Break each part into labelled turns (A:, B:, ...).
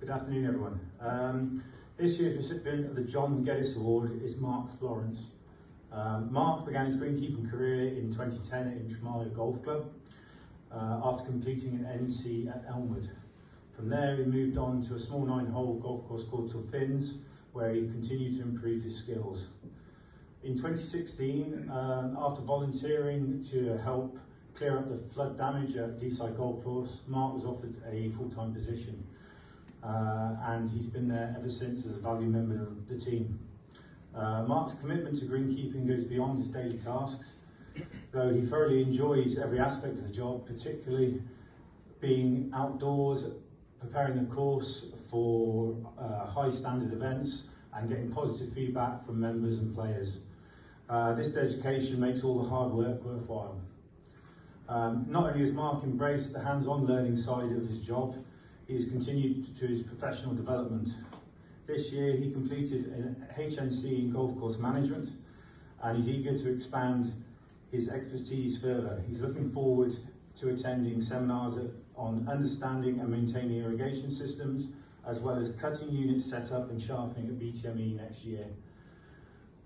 A: Good afternoon, everyone. This year's recipient of the John Geddes Award is Mark Lawrence. Mark began his greenkeeping career in 2010 at Intramural Golf Club after completing an NC at Elmwood. From there, he moved on to a small 9-hole golf course called Tulfins, where he continued to improve his skills. In 2016, after volunteering to help clear up the flood damage at Deeside Golf Course, Mark was offered a full-time position, and he's been there ever since as a valued member of the team. Mark's commitment to greenkeeping goes beyond his daily tasks, though he thoroughly enjoys every aspect of the job, particularly being outdoors, preparing the course for high standard events and getting positive feedback from members and players. This dedication makes all the hard work worthwhile. Not only has Mark embraced the hands-on learning side of his job, he has continued to his professional development. This year he completed an HNC in golf course management, and he's eager to expand his expertise further. He's looking forward to attending seminars on understanding and maintaining irrigation systems, as well as cutting unit setup and sharpening at BTME next year.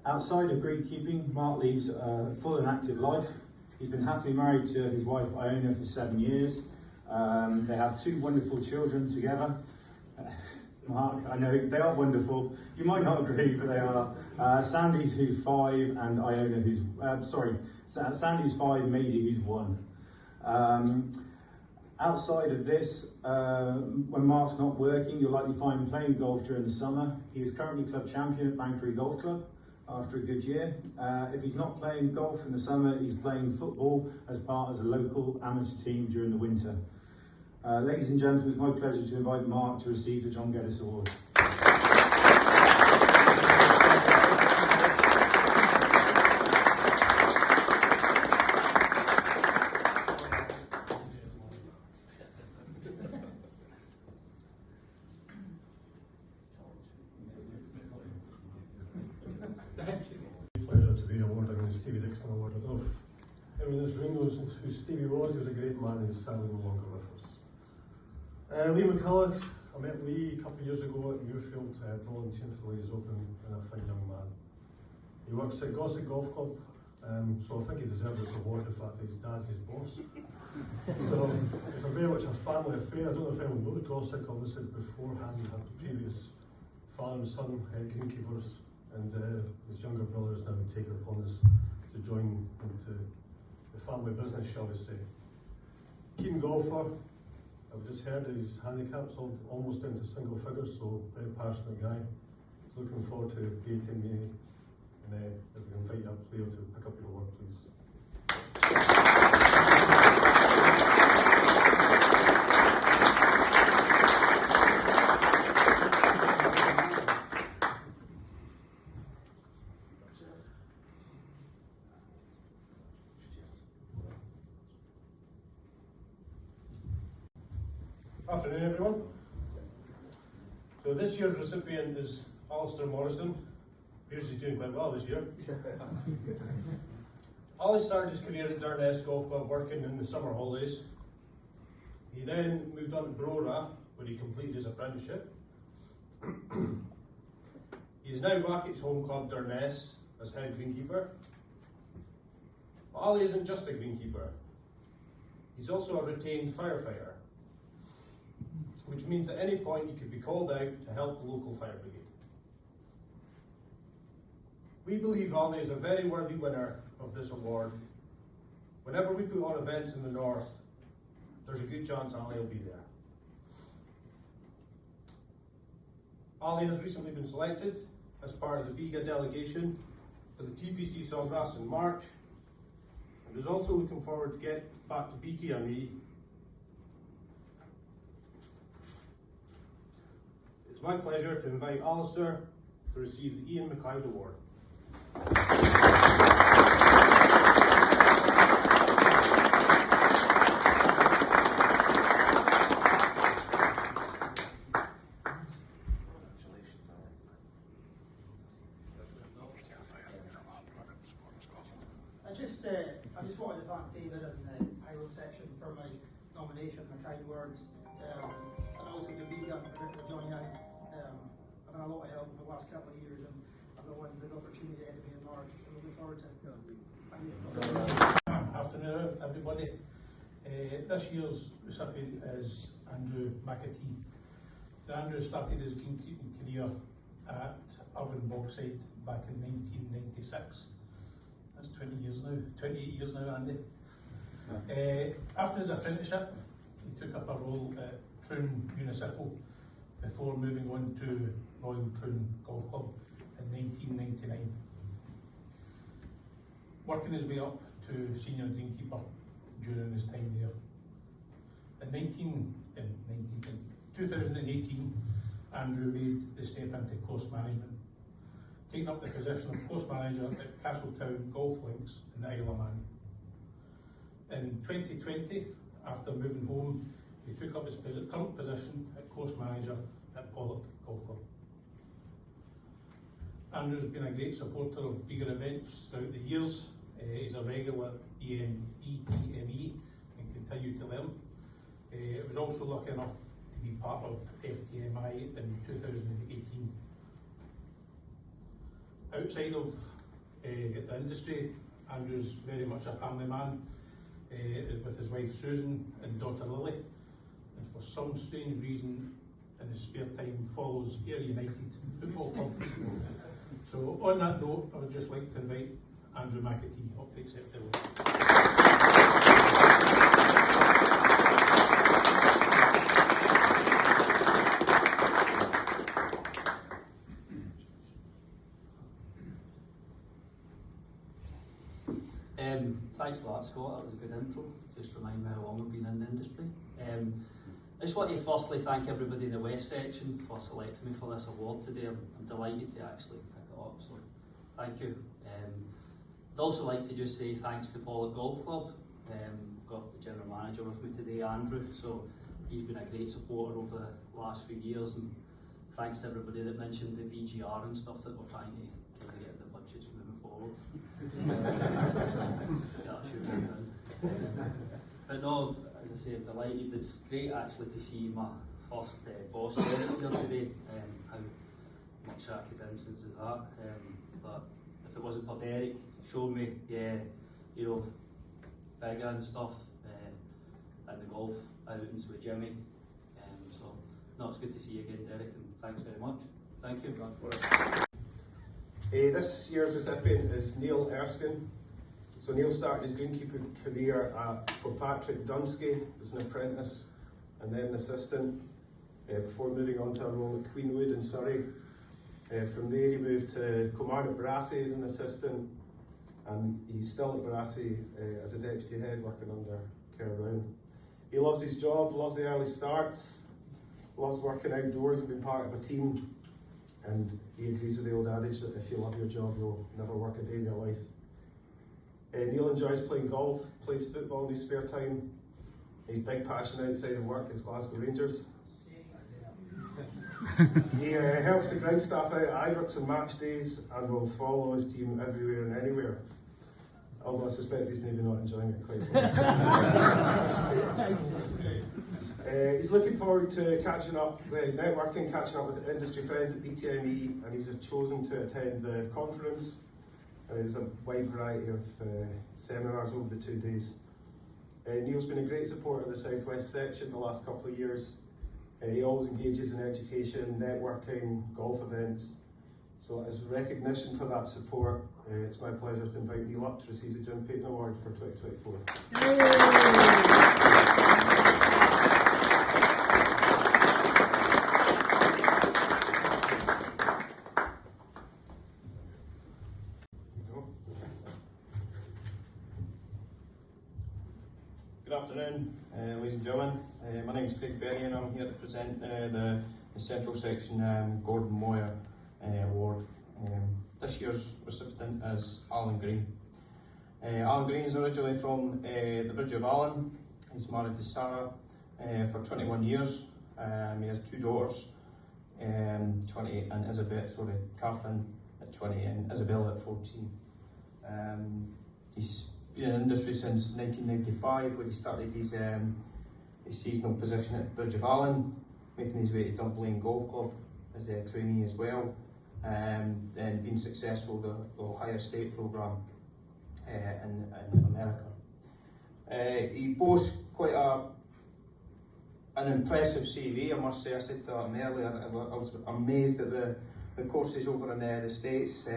A: Outside of greenkeeping, Mark leads a full and active life. He's been happily married to his wife Iona for 7 years. They have 2 wonderful children together. Mark, I know they are wonderful. You might not agree, but they are. Sandy's who's 5 and Iona who's, Sandy's 5, Maisie who's 1. Outside of this, when Mark's not working, you'll likely find him playing golf during the summer. He is currently club champion at Banbury Golf Club after a good year. If he's not playing golf in the summer, he's playing football as part of a local amateur team during the winter. Ladies and gentlemen, it's my pleasure to invite Mark to receive the John Geddes Award.
B: Pleasure to be awarding the Stevie Dixon Award. I don't know if everyone in this room knows who Stevie was. He was a great man and he's sadly no longer with us. Lee McCulloch, I met Lee a couple of years ago at Muirfield, volunteering for the Ladies Open, and a fine young man. He works at Gossett Golf Club, so I think he deserves this award, the fact that his dad's his boss. So it's a very much a family affair. I don't know if anyone knows Gossett. Obviously beforehand we had the previous father and son greenkeepers, and his younger brother is now taken upon us to join into the family business, shall we say. Keen golfer. I've just heard that his handicap's almost into single figures, so very passionate guy. So looking forward to BTME, and if we can invite you up, Leo, to pick up your award, please. Afternoon, everyone. So this year's recipient is Alistair Morrison. Appears he's doing quite well this year. Ali started his career at Durness Golf Club working in the summer holidays. He then moved on to Brora, where he completed his apprenticeship. He is now back at his home club Durness as head greenkeeper. But Ali isn't just a greenkeeper. He's also a retained firefighter, which means at any point he could be called out to help the local fire brigade. We believe Ali is a very worthy winner of this award. Whenever we put on events in the north, there's a good chance Ali will be there. Ali has recently been selected as part of the BIGGA delegation for the TPC Sawgrass in March, and is also looking forward to get back to BTME. It's my pleasure to invite Alistair to receive the Ian McLeod Award.
C: I just wanted to thank David and the Iro section for my nomination, my kind words. And travels with the BIGGA with Johnny out. I've had a lot of help for the last couple of years, and I've got one big opportunity ahead of me in March, so looking forward to it. Thank you.
D: Afternoon, everybody. This year's recipient is Andrew McAtee. Andrew started his greenkeeping career at Irvine Bogside back in 1996. That's 20 years now, 28 years now, Andy. After his apprenticeship, he took up a role at Troon Municipal before moving on to Royal Troon Golf Club in 1999. Working his way up to senior greenkeeper during his time there. In 2018, Andrew made the step into course management, taking up the position of course manager at Castletown Golf Links in the Isle of Man. In 2020, after moving home, he took up his current position at course manager at Pollock Golf Club. Andrew's been a great supporter of BIGGA events throughout the years. He's a regular ETME and continue to learn. He was also lucky enough to be part of FTMI in 2018. Outside of the industry, Andrew's very much a family man with his wife Susan and daughter Lily, and for some strange reason in his spare time follows Ayr United Football Club. So on that note, I would just like to invite Andrew McAtee up to accept the award.
E: Thanks for that, Scott. That was a good intro. Just remind me how long I've been in the industry. I just want to firstly thank everybody in the West section for selecting me for this award today. I'm delighted to actually pick it up, so thank you. I'd also like to just say thanks to Pollock Golf Club. I've got the general manager with me today, Andrew, so he's been a great supporter over the last few years, and thanks to everybody that mentioned the VGR and stuff that we're trying to get the budgets moving forward. Yeah, that should be done. But no, as I say, I'm delighted. It's great actually to see my first boss here today. How much academics is that? But if it wasn't for Derek showing me, BIGGA and stuff, and the golf outings with Jimmy. So, no, it's good to see you again, Derek, and thanks very much. Thank you.
B: This year's recipient is Neil Erskine. So Neil started his greenkeeping career for Patrick Dunsky as an apprentice and then an assistant before moving on to a role at Queenwood in Surrey. From there he moved to Kilmarnock Brassey as an assistant, and he's still at Brassey as a deputy head working under Kerr Brown. He loves his job, loves the early starts, loves working outdoors and being part of a team, and he agrees with the old adage that if you love your job, you'll never work a day in your life. Neil enjoys playing golf, plays football in his spare time. His big passion outside of work is Glasgow Rangers. He helps the ground staff out at Ibrox on match days and will follow his team everywhere and anywhere. Although I suspect he's maybe not enjoying it quite so much. He's looking forward to catching up, networking, catching up with industry friends at BTME, and he's chosen to attend the conference. There's a wide variety of seminars over the 2 days. Neil's been a great supporter of the South West section the last couple of years. He always engages in education, networking, golf events. So as recognition for that support, it's my pleasure to invite Neil up to receive the Jim Payton Award for 2024.
F: Good afternoon, ladies and gentlemen. My name is Craig Berry and I'm here to present the Central Section Gordon Moyer Award. This year's recipient is Alan Green. Alan Green is originally from the Bridge of Allen. He's married to Sarah for 21 years. He has 2 daughters, 20 and Catherine at 20 and Isabella at 14. He's been in the industry since 1995, when he started his seasonal position at Bridge of Allen. making his way to Dunblane Golf Club as a trainee as well, then being successful the Ohio State programme in America. He boasts quite an impressive CV, I must say. I said to him earlier, I was amazed at the courses over in the States.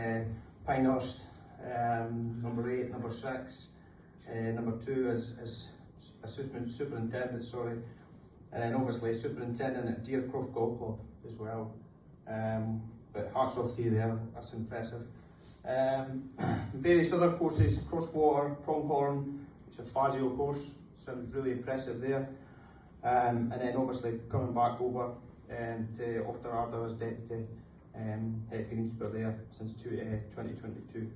F: Pinehurst, number 8, number 6, number 2 as superintendent, sorry, and then obviously superintendent at Deercroft Golf Club as well. But hats off to you there, that's impressive. Various other courses, Crosswater, Pronghorn, which is a Fazio course, sounds really impressive there. And then obviously coming back over to Ochterarder as deputy head greenkeeper there since 2022.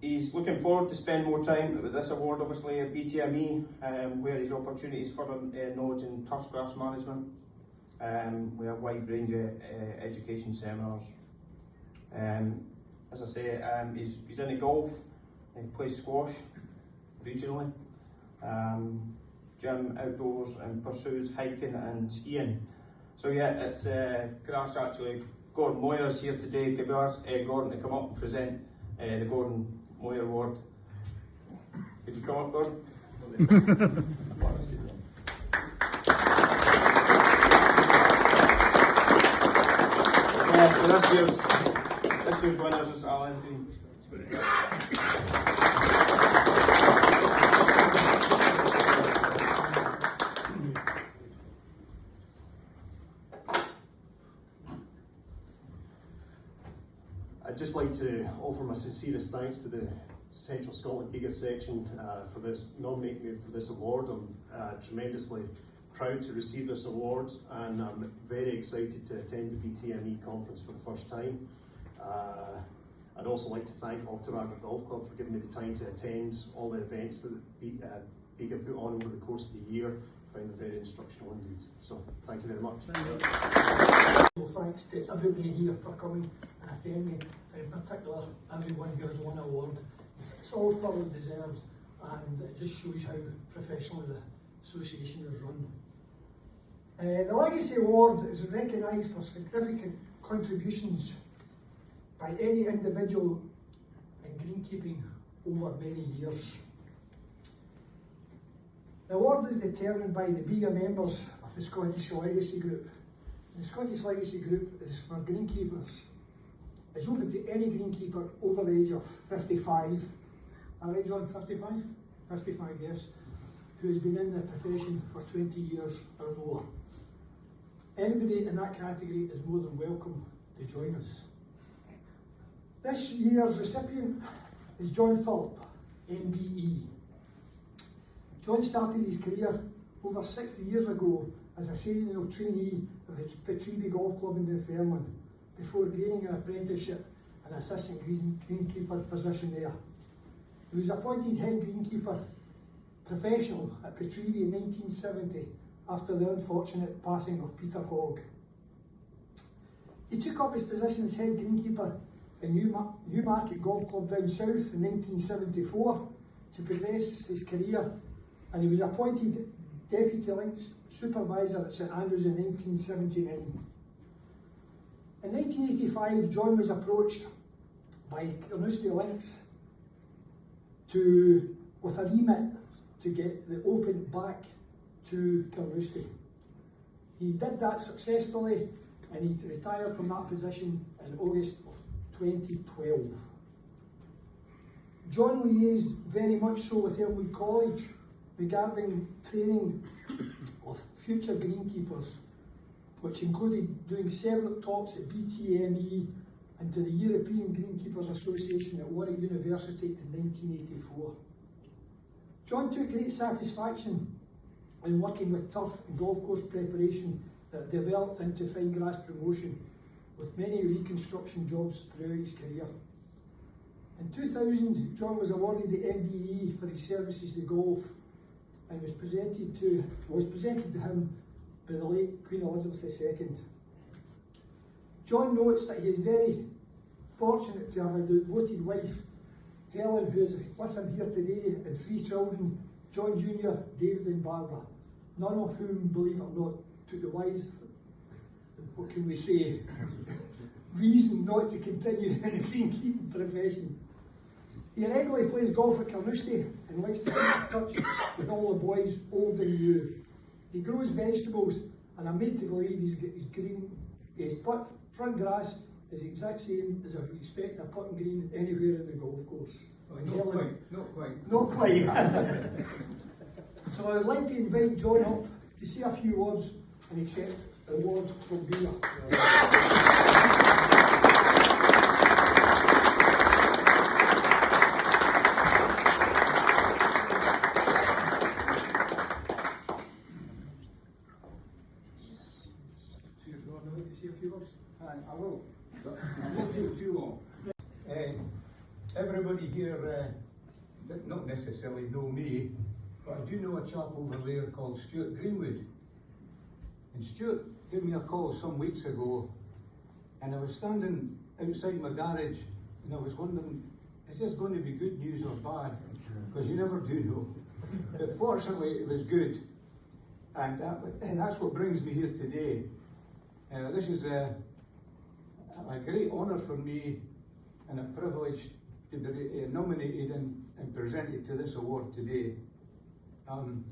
F: He's looking forward to spend more time with this award, obviously at BTME, where his opportunities for knowledge in turfgrass management. We have a wide range of education seminars. As I say, he's into golf, he plays squash regionally, gym, outdoors, and pursues hiking and skiing. So yeah, it's grass actually. Gordon Moyer's here today. Can we ask Gordon to come up and present the Gordon Moyer Award? Could you come up, Gordon? Yeah, so this year's winners is Alan Dean.
B: I'd just like to offer my sincerest thanks to the Central Scotland BIGGA section for nominating me for this award. I'm tremendously proud to receive this award, and I'm very excited to attend the BTME conference for the first time. I'd also like to thank Ochterarder Golf Club for giving me the time to attend all the events that BIGGA put on over the course of the year. I find them very instructional indeed. So thank you very much.
C: Well, thanks to everybody here for coming and attending, and in particular everyone here has won an award. It's all thoroughly deserved, and it just shows how professionally the association is run. The Legacy Award is recognised for significant contributions by any individual in greenkeeping over many years. The award is determined by the BIGGA members of the Scottish Legacy Group. The Scottish Legacy Group is for greenkeepers. It's open to any greenkeeper over the age of 55. Am I right, John? 55? 55, yes. Who has been in the profession for 20 years or more. Anybody in that category is more than welcome to join us. This year's recipient is John Phillip, MBE. John started his career over 60 years ago as a seasonal trainee of the Petrevie Golf Club in Dunfermline before gaining an apprenticeship and assistant greenkeeper position there. He was appointed head greenkeeper professional at Petrevie in 1970 after the unfortunate passing of Peter Hogg. He took up his position as head greenkeeper in Newmarket Golf Club down south in 1974 to progress his career, and he was appointed Deputy Links Supervisor at St Andrews in 1979. In 1985, John was approached by Carnoustie Links with a remit to get the Open back to Carnoustie. He did that successfully, and he retired from that position in August of 2012. John liaised very much so with Elmwood College regarding training of future greenkeepers, which included doing several talks at BTME and to the European Greenkeepers Association at Warwick University in 1984. John took great satisfaction in working with turf and golf course preparation that developed into fine grass promotion, with many reconstruction jobs throughout his career. In 2000, John was awarded the MBE for his services to golf, and was presented to him by the late Queen Elizabeth II. John notes that he is very fortunate to have a devoted wife, Helen, who is with him here today, and 3 children, John Jr., David and Barbara. none of whom, believe it or not, took the wise, what can we say, reason not to continue in the greenkeeping profession. He regularly plays golf at Carnoustie and likes to keep in touch with all the boys, old and new. He grows vegetables, and I'm made to believe his front grass is the exact same as I would expect a putting green anywhere in the golf course. Not quite. So I would like to invite John up to say a few words and accept the award from BIGGA.
G: I will, but I won't take too long. Everybody here not necessarily know me, but I do know a chap over there called Stuart Greenwood. And Stuart gave me a call some weeks ago, and I was standing outside my garage, and I was wondering, is this going to be good news or bad? Because you never do know. But fortunately, it was good, and that's what brings me here today. This is a great honour for me and a privilege to be nominated and presented to this award today,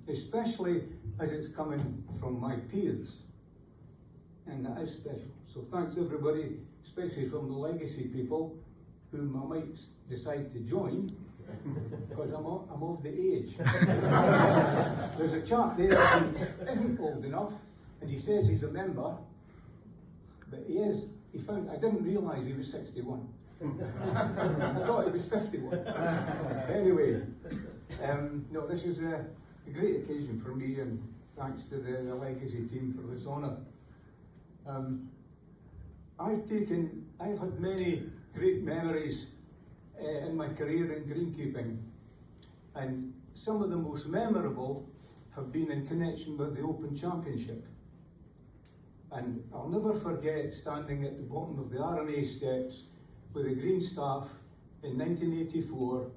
G: especially as it's coming from my peers, and that is special. So thanks everybody, especially from the legacy people whom I might decide to join, because I'm of the age. There's a chap there who isn't old enough, and he says he's a member, but he is. I didn't realise he was 61. I thought he was 51. Anyway, no, this is a great occasion for me, and thanks to the legacy team for this honour. I've had many great memories in my career in greenkeeping, and some of the most memorable have been in connection with the Open Championship. And I'll never forget standing at the bottom of the RNA steps with the green staff in 1984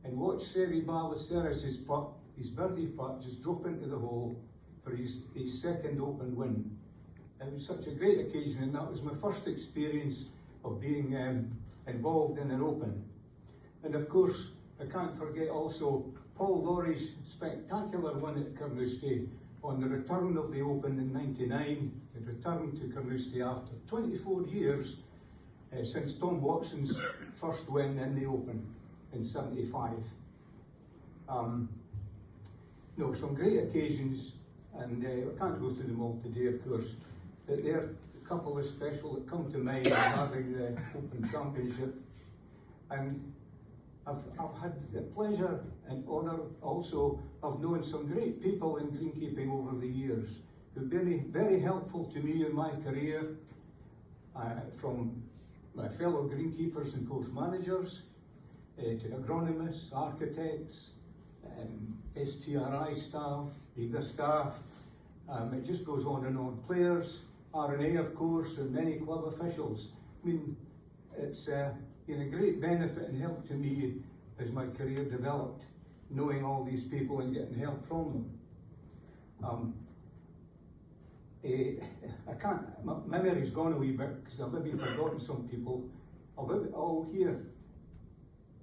G: and watch Seri Ballesteros' putt, his birdie putt, just drop into the hole for his second Open win. It was such a great occasion, and that was my first experience of being involved in an Open. And of course, I can't forget also Paul Lawrie's spectacular win at Carnoustie on the return of the Open in '99. It returned to Carnoustie after 24 years since Tom Watson's first win in the Open in '75. No, some great occasions, and I can't go through them all today, of course, but there are a couple of special that come to mind regarding the Open Championship. And I've had the pleasure and honour also of knowing some great people in greenkeeping over the years who've been very helpful to me in my career, from my fellow greenkeepers and course managers, to agronomists, architects, STRI staff, BIGGA staff, it just goes on and on. Players, RNA of course, and many club officials. I mean, it's been a great benefit and help to me as my career developed, knowing all these people and getting help from them. I can't, my memory's gone a wee bit because I've maybe forgotten some people.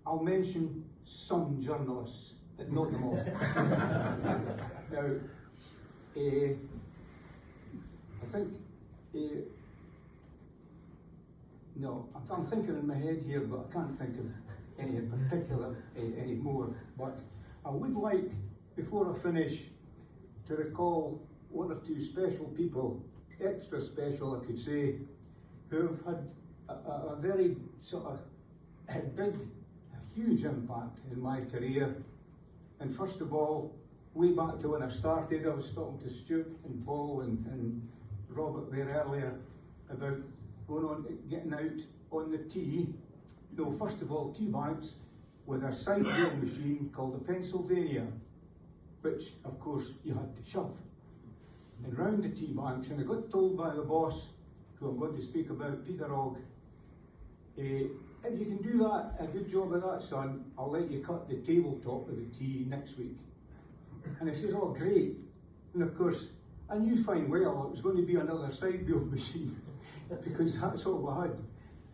G: I'll mention some journalists, but not them all. Now, I think, no, I'm thinking in my head here, but I can't think of any in particular anymore. But I would like, before I finish, to recall one or two special people, extra special I could say, who have had a very sort of a huge impact in my career. And first of all, way back to when I started, I was talking to Stuart and Paul and Robert there earlier about getting out on the tee. No, first of all, tee banks with a side wheel machine called a Pennsylvania, which of course you had to shove. And round the tee banks, and I got told by the boss, who I'm going to speak about, Peter Ogg, if you can do that, a good job of that, son, I'll let you cut the tabletop of the tee next week. And I says, oh great, And of course, I knew fine well it was going to be another side wheel machine because that's all we had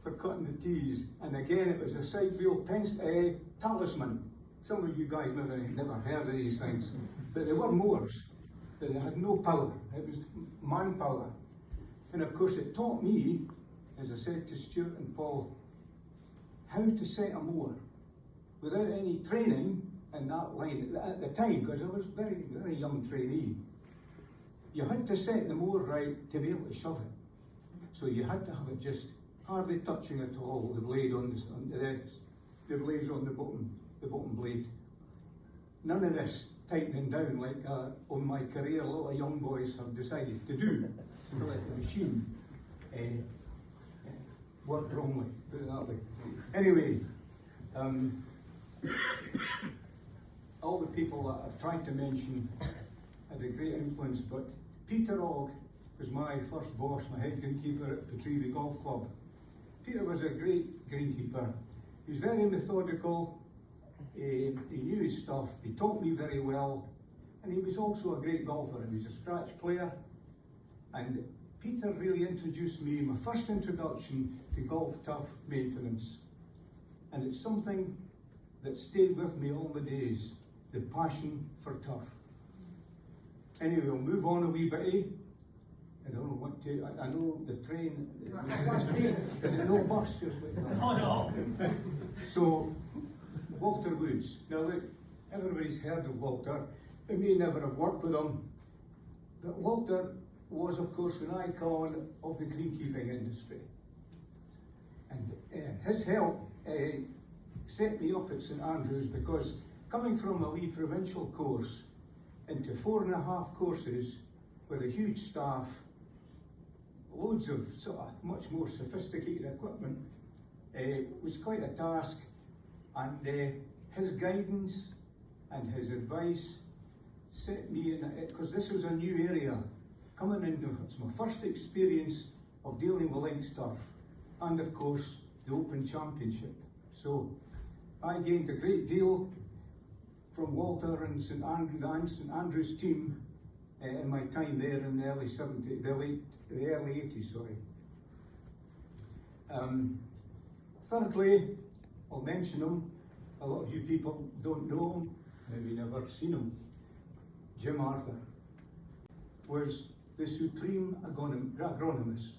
G: for cutting the tees. And again, it was a side wheel talisman. Some of you guys never heard of these things, but they were mowers. They had no power. It was manpower. And of course, it taught me, as I said to Stuart and Paul, how to set a mower without any training in that line at the time, because I was very, very young trainee. You had to set the mower right to be able to shove it. So you had to have it just hardly touching at all the blade the blades on the bottom blade. None of this tightening down like on my career a lot of young boys have decided to do. To let the machine work wrongly, put it that way. Anyway, all the people that I've tried to mention had a great influence, but Peter Ogg was my first boss, my head greenkeeper at Petreevy Golf Club. Peter was a great greenkeeper. He was very methodical, he knew his stuff, he taught me very well, and he was also a great golfer. He was a scratch player, and Peter really introduced me, my first introduction to golf tough maintenance. And it's something that stayed with me all the days, the passion for tough. Anyway, we'll move on a wee bit. I don't know what to, I know the train, is it no bus? Just like that?
E: Oh no!
G: So, Walter Woods. Now look, everybody's heard of Walter. They may never have worked with him, but Walter was of course an icon of the greenkeeping industry. And his help set me up at St Andrews, because coming from a wee provincial course into 4.5 courses with a huge staff, loads of sort of much more sophisticated equipment, was quite a task. And his guidance and his advice set me in, because this was a new area. Coming into, it's my first experience of dealing with linked stuff, and of course the Open Championship. So I gained a great deal from Walter and St Andrews team in my time there in the early 70s, the early 80s, sorry. Thirdly, I'll mention him. A lot of you people don't know him, maybe never seen him. Jim Arthur was the supreme agronomist.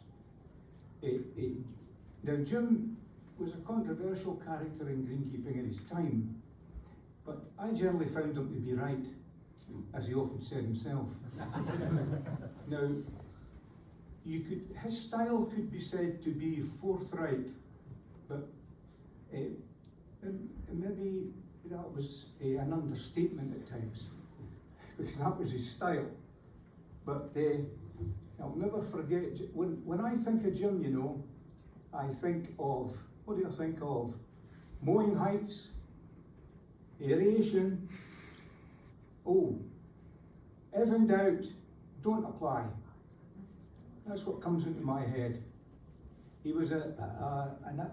G: Now Jim was a controversial character in greenkeeping in his time, but I generally found him to be right, as he often said himself. Now, his style could be said to be forthright, but maybe that was an understatement at times, because that was his style. But I'll never forget, when I think of Jim, you know, I think of, what do I think of? Mowing heights, aeration, if in doubt, don't apply. That's what comes into my head. He was the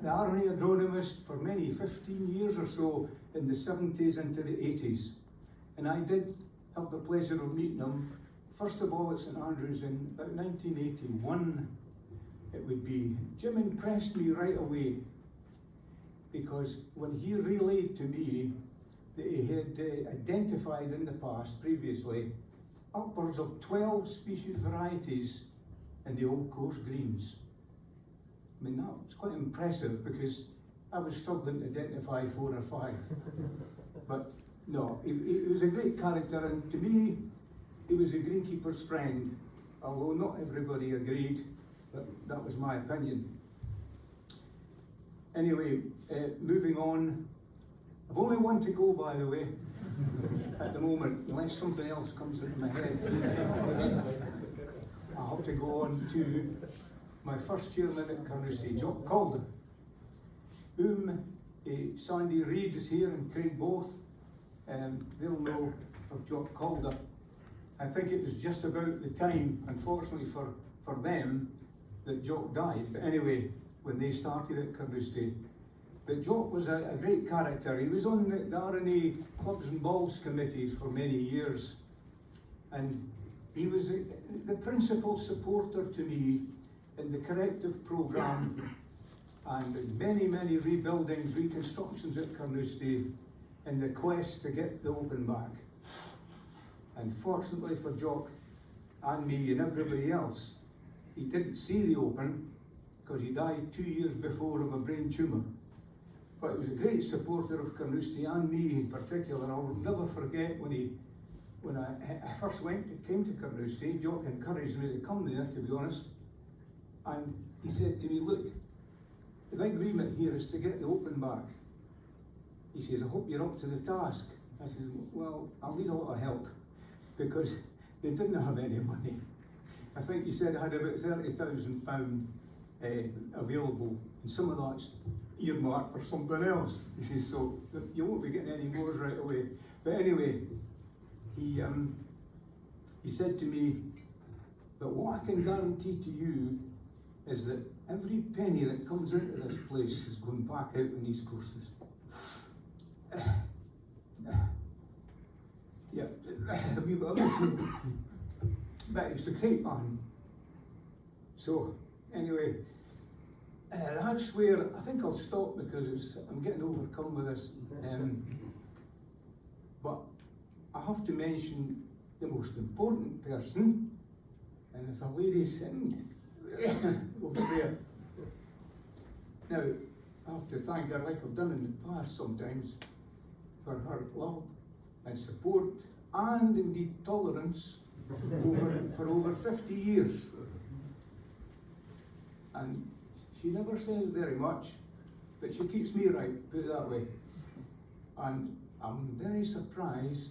G: army agronomist for many, 15 years or so, in the 70s into the 80s. And I did have the pleasure of meeting him, first of all at St Andrews in about 1981, it would be. Jim impressed me right away, because when he relayed to me that he had identified in the past, previously, upwards of 12 species varieties in the old course greens. I mean, that was quite impressive, because I was struggling to identify 4 or 5. But no, he was a great character, and to me, he was a greenkeeper's friend, although not everybody agreed, but that was my opinion. Anyway, moving on. I've only one to go, by the way, at the moment, unless something else comes into my head. I'll have to go on to my first chairman at Carnoustie, Jock Calder, whom Sandy Reid is here, and Craig both, and they'll know of Jock Calder. I think it was just about the time, unfortunately for them, that Jock died. But anyway, when they started at Carnoustie. But Jock was a great character. He was on the R&A Clubs and Balls committee for many years. And He was the principal supporter to me in the corrective programme and in many, many rebuildings, reconstructions at Carnoustie in the quest to get the Open back. And fortunately for Jock and me and everybody else, he didn't see the Open because he died 2 years before of a brain tumour. But he was a great supporter of Carnoustie and me in particular. I'll never forget when I first came to Carnoustie, Jock encouraged me to come there, to be honest. And he said to me, look, the big remit here is to get the Open back. He says, I hope you're up to the task. I said, well, I'll need a lot of help because they didn't have any money. I think he said I had about £30,000 available, and some of that's earmarked for something else. He says, so you won't be getting any more right away. But anyway, he said to me that what I can guarantee to you is that every penny that comes into this place is going back out in these courses. Yeah, a wee bit emotional, but he's a great man. So anyway, that's where I think I'll stop because I'm getting overcome with this. But I have to mention the most important person, and it's a lady sitting over there. Now, I have to thank her, like I've done in the past sometimes, for her love and support and indeed tolerance for over 50 years. And she never says very much, but she keeps me right, put it that way. And I'm very surprised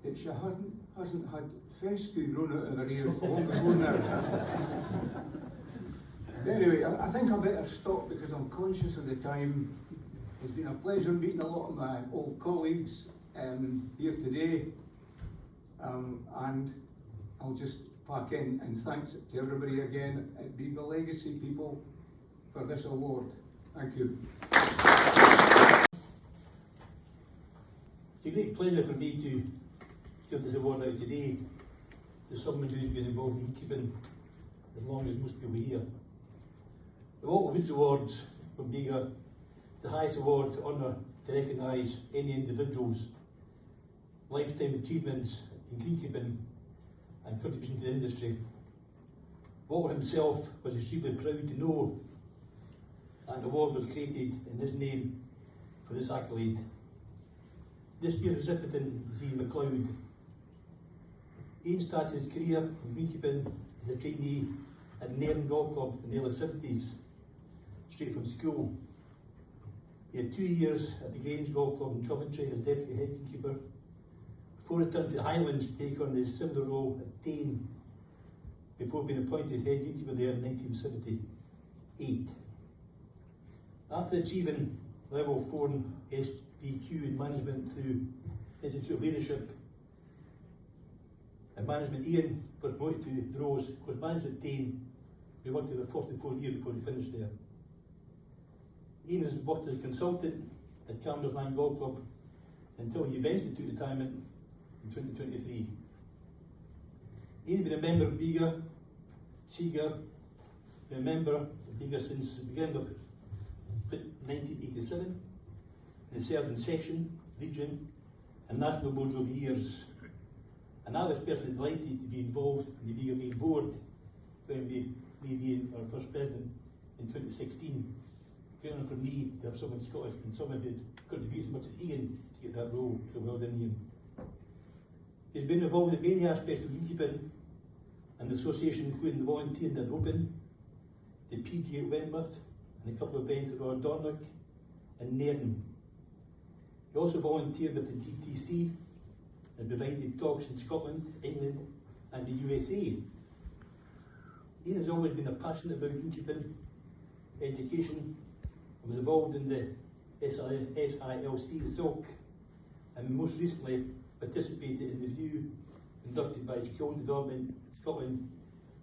G: that she hasn't had fescue grown out of her ears long before now. Anyway, I think I better stop because I'm conscious of the time. It's been a pleasure meeting a lot of my old colleagues here today, and I'll just pack in and thanks to everybody again at BIGGA Legacy people for this award. Thank you.
H: It's a great pleasure for me to give this award out today to someone who's been involved in beekeeping as long as most people here. The Walter Woods Award from BIGGA is the highest award to honour to recognise any individual's lifetime achievements in greenkeeping and contribution to the industry. Walter himself was extremely proud to know that the award was created in his name for this accolade. This year's recipient is Ian McLeod. Ian started his career in greenkeeping as a trainee at Nairn Golf Club in the early 70s, straight from school. He had 2 years at the Grange Golf Club in Coventry as deputy head greenkeeper, before returning to the Highlands to take on his similar role at Tain, before being appointed head greenkeeper there in 1978. After achieving level 4 SVQ in management through Institute of Leadership and Management, Ian was promoted to the role as course manager at Tain. He worked there for 44 years before he finished there. Ian has worked as a consultant at Campbellsland Golf Club until he eventually took retirement in 2023. Ian has been a member of BIGGA, SIGA, been a member of BIGGA since the beginning of 1987, and he served in section, region and national boards over years. And I was personally delighted to be involved in the BIGGA main board when we made Ian our first president in 2016. Great honour for me to have someone Scottish and someone who had contributed as much as Ian to get that role, so well done Ian. He's been involved in many aspects of greenkeeping and the association, including the volunteering at Open, the PGA at Wentworth, and a couple of events at Royal Dornoch and Nairn. He also volunteered with the GTC and provided talks in Scotland, England and the USA. Ian has always been a passionate about greenkeeping, education, and was involved in the SILC, the SILC, and most recently participated in the review conducted by Skills Development Scotland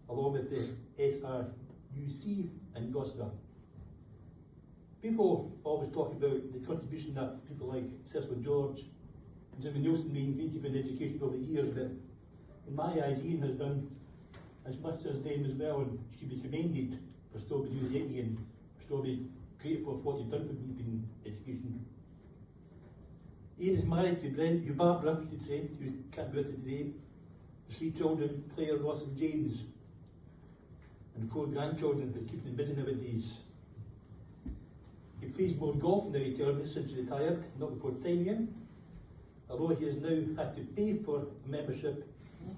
H: along with the SRUC and GOSTA. People always talk about the contribution that people like Cecil George and Jimmy Nielsen made in greenkeeping education over the years, but in my eyes, Ian has done as much as them as well, and should be commended for still be doing it, Ian. Still be grateful for what you've done for keeping education. Ian is married to Brent, who Barbara should say, who can't be with it today. The 3 children, Claire, Ross and James, and 4 grandchildren, who's keeping them busy nowadays. He plays more golf in the retirement since he retired, not before time Ian. Although he has now had to pay for a membership,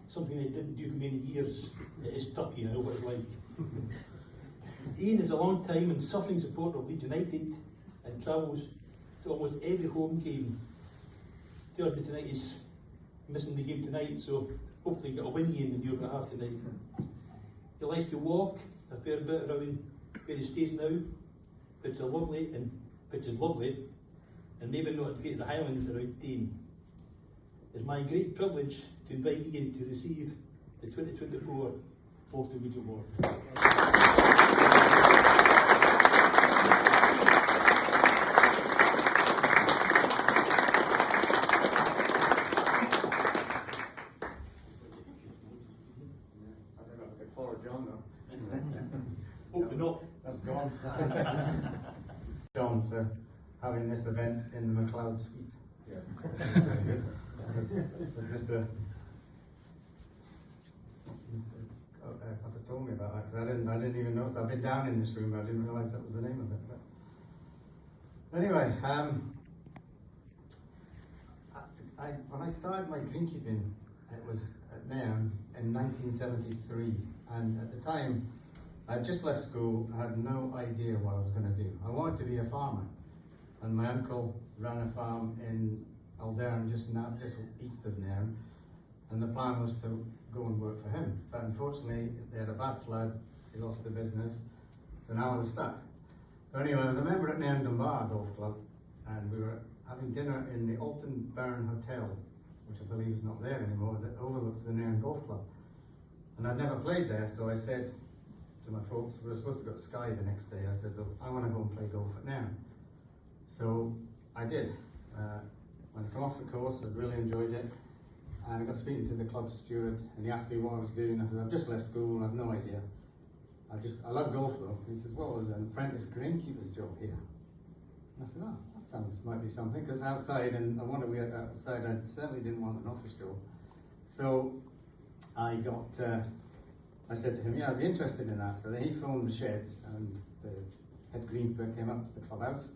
H: something he didn't do for many years. It is tough, you know what it's like. Ian is a long time and suffering supporter of Leeds United and travels to almost every home game. Tells me tonight he's missing the game tonight, so hopefully get a win Ian in your behalf tonight. He likes to walk a fair bit around where he stays now, which is lovely and maybe not as great as the Highlands around Dean. It's my great privilege to invite Ian to receive the 2024 Photo Video Award. Open up.
A: That's gone. John, for having this event in the McLeod Suite. Yeah. Very good. Mr. Pastor told me about that, because I didn't even notice. I've been down in this room, but I didn't realise that was the name of it. But anyway, when I started my greenkeeping, it was at Nairn in 1973, and at the time, I had just left school. I had no idea what I was going to do. I wanted to be a farmer, and my uncle ran a farm in Aldern, just east of Nairn, and the plan was to go and work for him. But unfortunately, they had a bad flood. He lost the business, so now I was stuck. So anyway, I was a member at Nairn Dunbar Golf Club, and we were having dinner in the Alton Burn Hotel, which I believe is not there anymore, that overlooks the Nairn Golf Club. And I'd never played there, so I said to my folks, we were supposed to go to Skye the next day, I said, look, I want to go and play golf at Nairn. So I did. When I come off the course, I really enjoyed it. And I got speaking to the club steward, and he asked me what I was doing. I said, I've just left school and I've no idea. I love golf though. He says, well, there's an apprentice greenkeeper's job here. And I said, oh, that might be something, because outside, and I wanted to be outside, I certainly didn't want an office job. So I said to him, yeah, I'd be interested in that. So then he phoned the sheds, and the head greenkeeper came up to the clubhouse,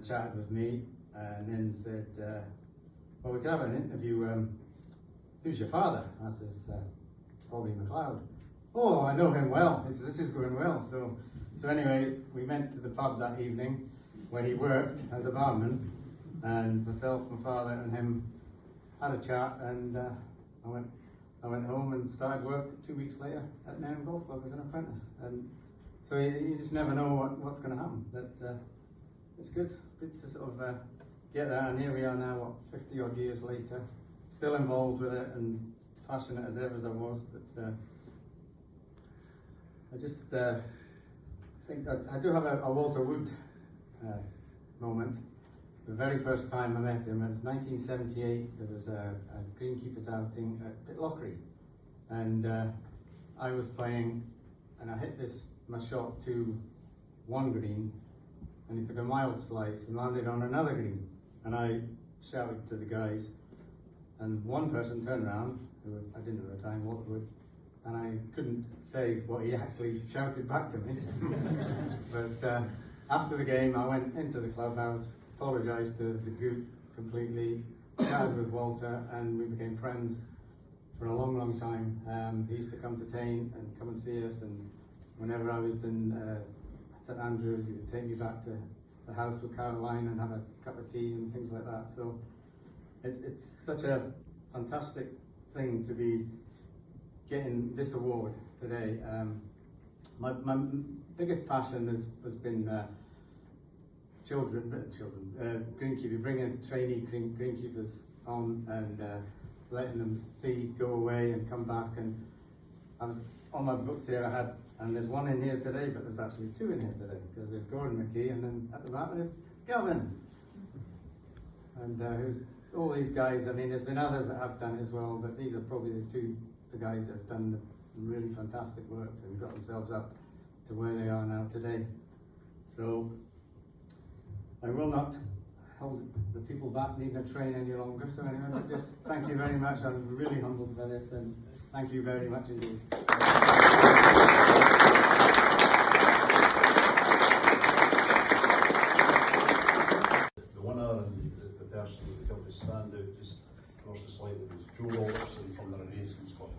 A: chatted with me, and then said, well, we could have an interview. Who's your father? I says, Bobby McLeod. Oh, I know him well. This is going well. So anyway, we went to the pub that evening where he worked as a barman, and myself, my father, and him had a chat, and I went home and started work 2 weeks later at Nairn Golf Club as an apprentice. And so you just never know what's going to happen. But it's good to sort of get that, and here we are now, 50 odd years later, still involved with it and passionate as ever as I was. But I just think I do have a Walter Wood moment. The very first time I met him, it was 1978, there was a greenkeeper's outing at Pitlochry, and I was playing, and I hit my shot to one green, and he took a mild slice and landed on another green, and I shouted to the guys, and one person turned around, who I didn't know at the time, Walter Wood, and I couldn't say what he actually shouted back to me. But after the game, I went into the clubhouse, apologised to the group completely, chatted with Walter, and we became friends for a long, long time. He used to come to Tain and come and see us, and whenever I was in St Andrews, he would take me back to the house with Caroline and have a cup of tea and things like that. So it's such a fantastic thing to be getting this award today. My biggest passion has been greenkeeping, bringing trainee greenkeepers on and letting them go away and come back. And I was on my books here, and there's one in here today, but there's actually two in here today, because there's Gordon McKee, and then at the back there's Gavin.
I: and who's all these guys. I mean, there's been others that have done it as well, but these are probably the guys that have done the really fantastic work and got themselves up to where they are now today. So I will not hold the people back needing a train any longer. So anyway, but just thank you very much. I'm really humbled for this, and thank you very much indeed.
J: The winner and the person who felt to stand out just slightly was Joe Robertson from the Renaissance Club.